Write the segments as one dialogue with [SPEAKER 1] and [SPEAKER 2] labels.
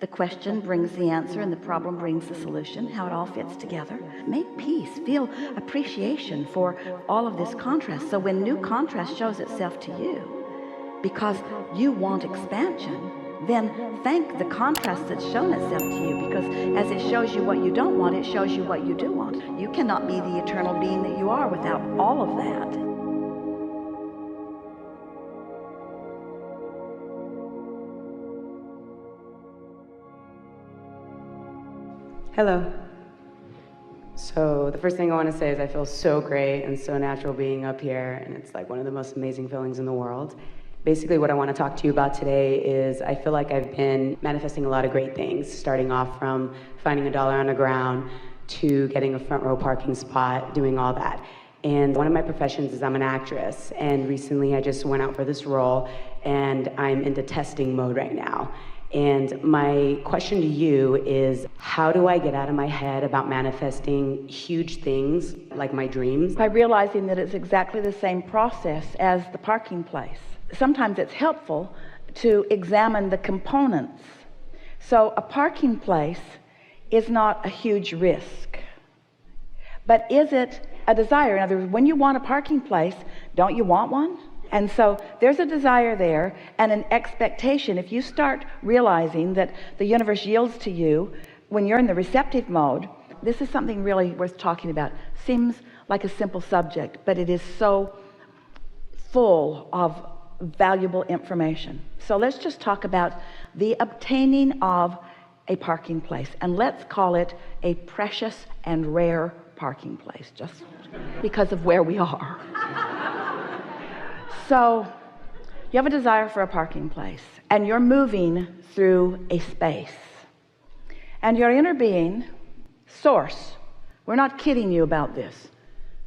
[SPEAKER 1] The question brings the answer and the problem brings the solution, how it all fits together. Make peace, feel appreciation for all of this contrast. So when new contrast shows itself to you, because you want expansion, then thank the contrast that's shown itself to you, because as it shows you what you don't want, it shows you what you do want. You cannot be the eternal being that you are without all of that.
[SPEAKER 2] Hello. So the first thing I want to say is I feel so great and so natural being up here, and it's like one of the most amazing feelings in the world. Basically what I want to talk to you about today is I feel like I've been manifesting a lot of great things, starting off from finding $1 on the ground to getting a front row parking spot, doing all that. And one of my professions is I'm an actress, and recently I just went out for this role, and I'm into testing mode right now. And my question to you is, how do I get out of my head about manifesting huge things like my dreams?
[SPEAKER 1] By realizing that it's exactly the same process as the parking place. Sometimes it's helpful to examine the components. So a parking place is not a huge risk. But is it a desire? In other words, when you want a parking place, don't you want one? And so there's a desire there and an expectation. If you start realizing that the universe yields to you when you're in the receptive mode, this is something really worth talking about. Seems like a simple subject, but it is so full of valuable information. So let's just talk about the obtaining of a parking place, and let's call it a precious and rare parking place, just because of where we are. So you have a desire for a parking place, and you're moving through a space, and your inner being, source, we're not kidding you about this,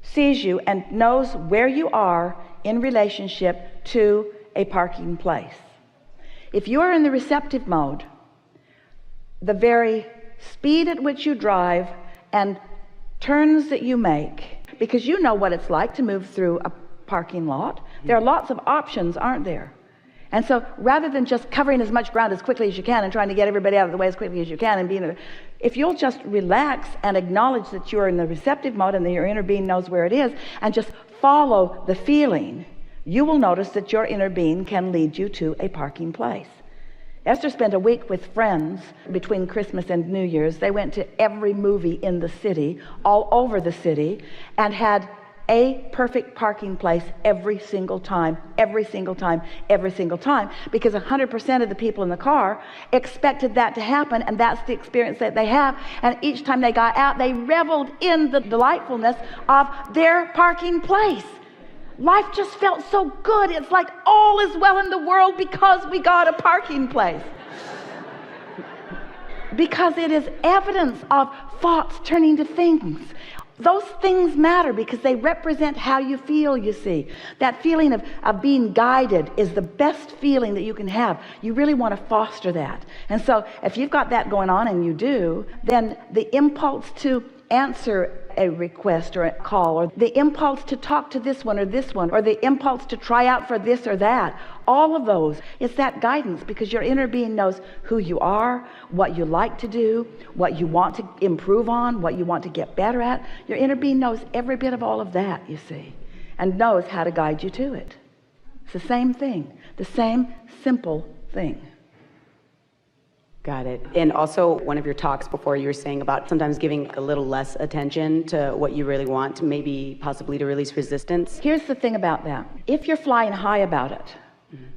[SPEAKER 1] sees you and knows where you are in relationship to a parking place. If you are in the receptive mode, the very speed at which you drive and turns that you make, because you know what it's like to move through a parking lot. There are lots of options, aren't there? And so rather than just covering as much ground as quickly as you can and trying to get everybody out of the way as quickly as you can and being, if you'll just relax and acknowledge that you're in the receptive mode and that your inner being knows where it is, and just follow the feeling, you will notice that your inner being can lead you to a parking place. Esther spent a week with friends between Christmas and New Year's. They went to every movie in the city, all over the city, and had a perfect parking place every single time, every single time, every single time, because 100% of the people in the car expected that to happen, and that's the experience that they have. And each time they got out, they reveled in the delightfulness of their parking place. Life just felt so good. It's like all is well in the world because we got a parking place. Because it is evidence of thoughts turning to things. Those things matter because they represent how you feel, you see. That feeling of being guided is the best feeling that you can have. You really want to foster that. And so if you've got that going on, and you do, then the impulse to answer a request or a call, or the impulse to talk to this one, or the impulse to try out for this or that, all of those, it's that guidance, because your inner being knows who you are, what you like to do, what you want to improve on, what you want to get better at. Your inner being knows every bit of all of that, you see, and knows how to guide you to it. It's the same thing, the same simple thing.
[SPEAKER 2] Got it. And also, one of your talks before, you were saying about sometimes giving a little less attention to what you really want, to maybe possibly to release resistance.
[SPEAKER 1] Here's the thing about that. If you're flying high about it,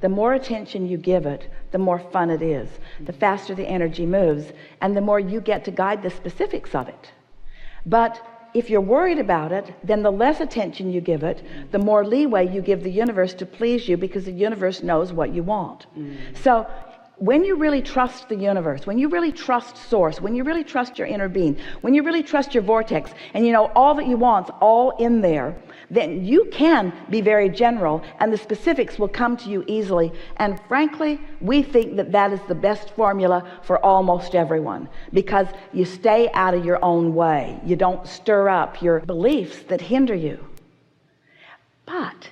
[SPEAKER 1] the more attention you give it, the more fun it is, the faster the energy moves, and the more you get to guide the specifics of it. But if you're worried about it, then the less attention you give it, the more leeway you give the universe to please you, because the universe knows what you want. So when you really trust the universe, when you really trust source, when you really trust your inner being, when you really trust your vortex, and you know all that you want's all in there, then you can be very general, and the specifics will come to you easily. And frankly, we think that that is the best formula for almost everyone, because you stay out of your own way. You don't stir up your beliefs that hinder you. But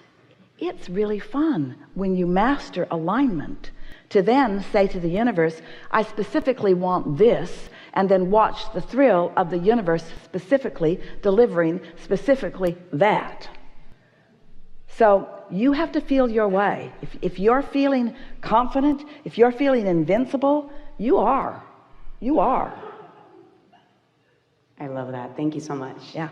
[SPEAKER 1] it's really fun when you master alignment to then say to the universe, I specifically want this, and then watch the thrill of the universe specifically delivering specifically that. So you have to feel your way. If you're feeling confident, if you're feeling invincible, you are.
[SPEAKER 2] I love that. Thank you so much.
[SPEAKER 1] Yeah.